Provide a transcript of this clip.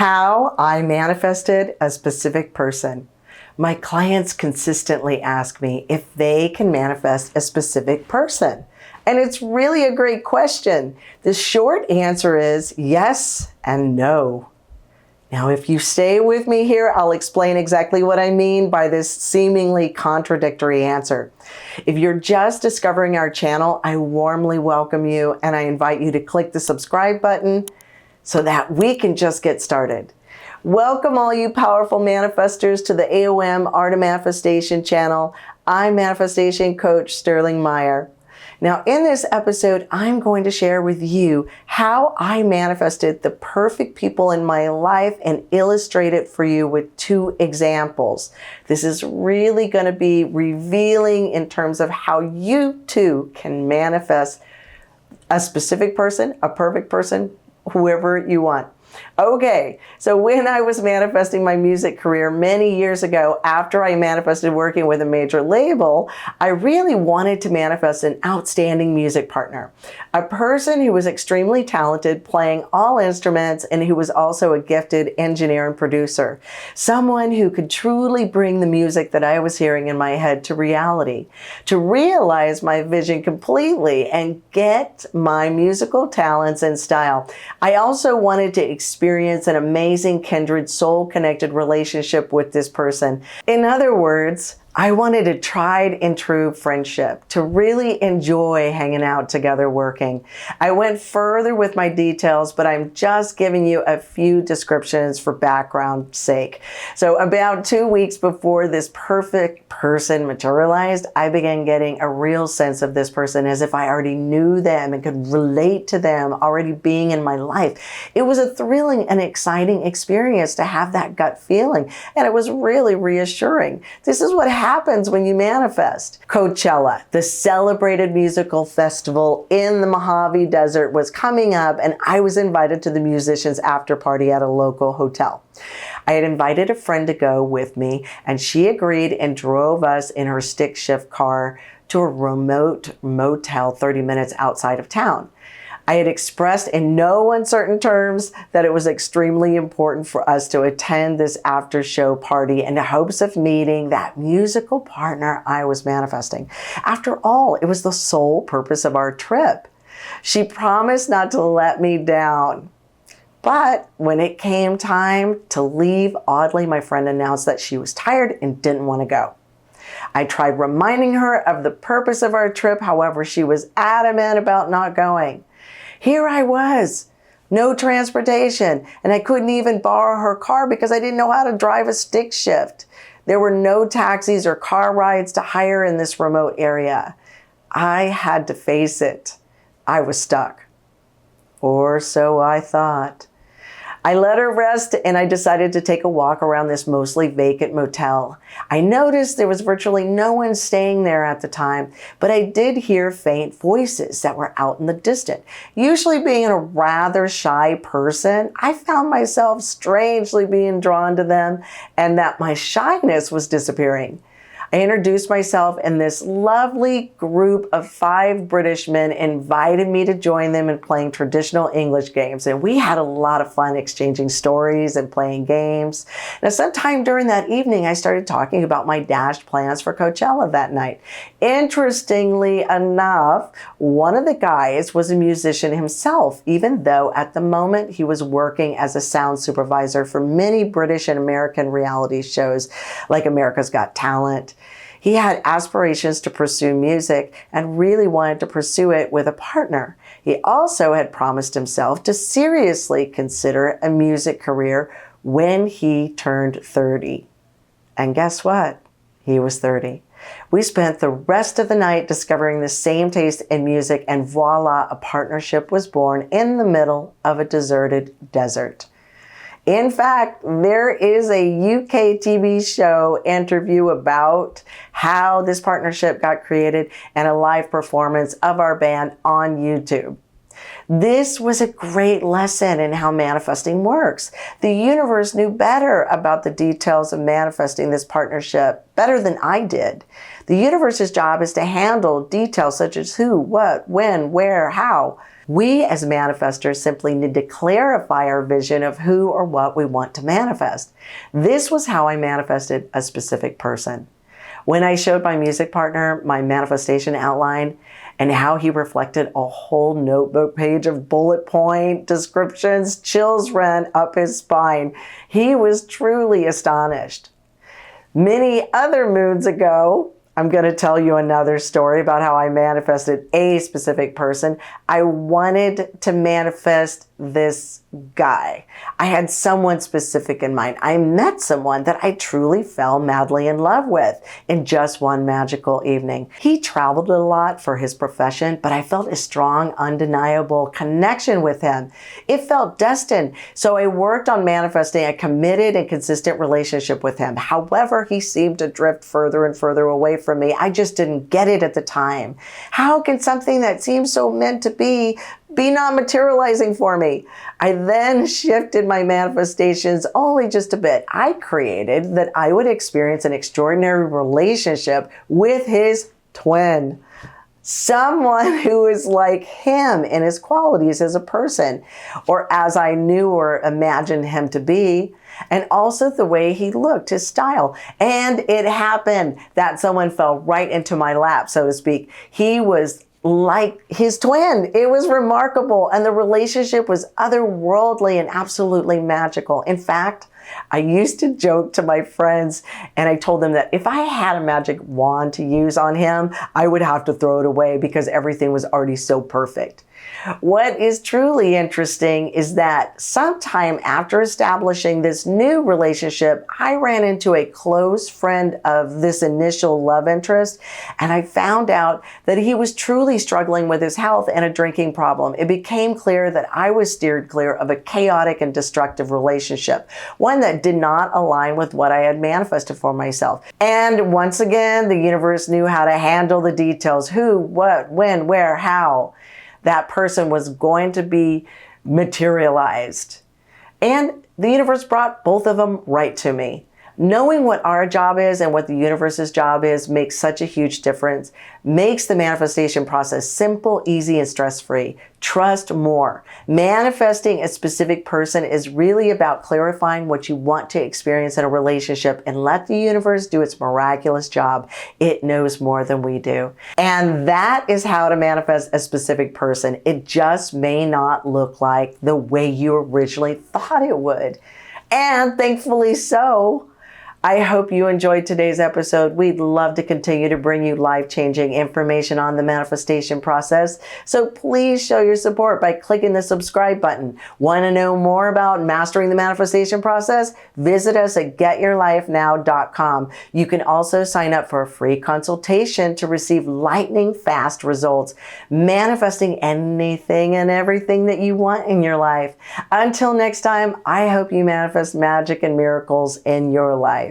How I manifested a specific person. My clients consistently ask me if they can manifest a specific person. And it's really a great question. The short answer is yes and no. Now, if you stay with me here, I'll explain exactly what I mean by this seemingly contradictory answer. If you're just discovering our channel, I warmly welcome you and I invite you to click the subscribe button so that we can just get started. Welcome all you powerful manifestors to the AOM Art of Manifestation channel. I'm manifestation coach Sterling Mire. Now, in this episode, I'm going to share with you how I manifested the perfect people in my life and illustrate it for you with 2 examples. This is really going to be revealing in terms of how you too can manifest a specific person, a perfect person, whoever you want. Okay, so when I was manifesting my music career many years ago, after I manifested working with a major label, I really wanted to manifest an outstanding music partner. A person who was extremely talented, playing all instruments, and who was also a gifted engineer and producer. Someone who could truly bring the music that I was hearing in my head to reality, to realize my vision completely and get my musical talents and style. I also wanted to experience an amazing kindred soul-connected relationship with this person. In other words, I wanted a tried and true friendship, to really enjoy hanging out together working. I went further with my details, but I'm just giving you a few descriptions for background sake. So about 2 weeks before this perfect person materialized, I began getting a real sense of this person as if I already knew them and could relate to them already being in my life. It was a thrilling and exciting experience to have that gut feeling, and it was really reassuring. This is what happens when you manifest. Coachella, the celebrated musical festival in the Mojave Desert, was coming up, and I was invited to the musicians after party at a local hotel. I had invited a friend to go with me, and she agreed and drove us in her stick shift car to a remote motel 30 minutes outside of town. I had expressed in no uncertain terms that it was extremely important for us to attend this after-show party in the hopes of meeting that musical partner I was manifesting. After all, it was the sole purpose of our trip. She promised not to let me down. But when it came time to leave, oddly, my friend announced that she was tired and didn't want to go. I tried reminding her of the purpose of our trip, however, she was adamant about not going. Here I was, no transportation, and I couldn't even borrow her car because I didn't know how to drive a stick shift. There were no taxis or car rides to hire in this remote area. I had to face it. I was stuck. Or so I thought. I let her rest and I decided to take a walk around this mostly vacant motel. I noticed there was virtually no one staying there at the time, but I did hear faint voices that were out in the distance. Usually being a rather shy person, I found myself strangely being drawn to them and that my shyness was disappearing. I introduced myself and this lovely group of 5 British men invited me to join them in playing traditional English games. And we had a lot of fun exchanging stories and playing games. Now, sometime during that evening, I started talking about my dashed plans for Coachella that night. Interestingly enough, one of the guys was a musician himself, even though at the moment he was working as a sound supervisor for many British and American reality shows like America's Got Talent. He had aspirations to pursue music and really wanted to pursue it with a partner. He also had promised himself to seriously consider a music career when he turned 30. And guess what? He was 30. We spent the rest of the night discovering the same taste in music, and voila, a partnership was born in the middle of a deserted desert. In fact, there is a UK TV show interview about how this partnership got created and a live performance of our band on YouTube. This was a great lesson in how manifesting works. The universe knew better about the details of manifesting this partnership better than I did. The universe's job is to handle details such as who, what, when, where, how. We as manifestors simply need to clarify our vision of who or what we want to manifest. This was how I manifested a specific person. When I showed my music partner my manifestation outline and how he reflected a whole notebook page of bullet point descriptions, chills ran up his spine. He was truly astonished. Many other moons ago, I'm going to tell you another story about how I manifested a specific person. I wanted to manifest this guy. I had someone specific in mind. I met someone that I truly fell madly in love with in just one magical evening. He traveled a lot for his profession, but I felt a strong, undeniable connection with him. It felt destined. So I worked on manifesting a committed and consistent relationship with him. However, he seemed to drift further and further away from me. I just didn't get it at the time. How can something that seems so meant to be not materializing for me? I then shifted my manifestations only just a bit. I created that I would experience an extraordinary relationship with his twin. Someone who is like him in his qualities as a person, or as I knew or imagined him to be, and also the way he looked, his style. And it happened that someone fell right into my lap, so to speak. He was like his twin. It was remarkable, and the relationship was otherworldly and absolutely magical. In fact, I used to joke to my friends, and I told them that if I had a magic wand to use on him, I would have to throw it away because everything was already so perfect. What is truly interesting is that sometime after establishing this new relationship, I ran into a close friend of this initial love interest, and I found out that he was truly struggling with his health and a drinking problem. It became clear that I was steered clear of a chaotic and destructive relationship, one that did not align with what I had manifested for myself. And once again, the universe knew how to handle the details: who, what, when, where, how that person was going to be materialized. And the universe brought both of them right to me. Knowing what our job is and what the universe's job is makes such a huge difference, makes the manifestation process simple, easy, and stress-free. Trust more. Manifesting a specific person is really about clarifying what you want to experience in a relationship and let the universe do its miraculous job. It knows more than we do. And that is how to manifest a specific person. It just may not look like the way you originally thought it would. And thankfully so. I hope you enjoyed today's episode. We'd love to continue to bring you life-changing information on the manifestation process. So please show your support by clicking the subscribe button. Want to know more about mastering the manifestation process? Visit us at getyourlifenow.com. You can also sign up for a free consultation to receive lightning fast results, manifesting anything and everything that you want in your life. Until next time, I hope you manifest magic and miracles in your life.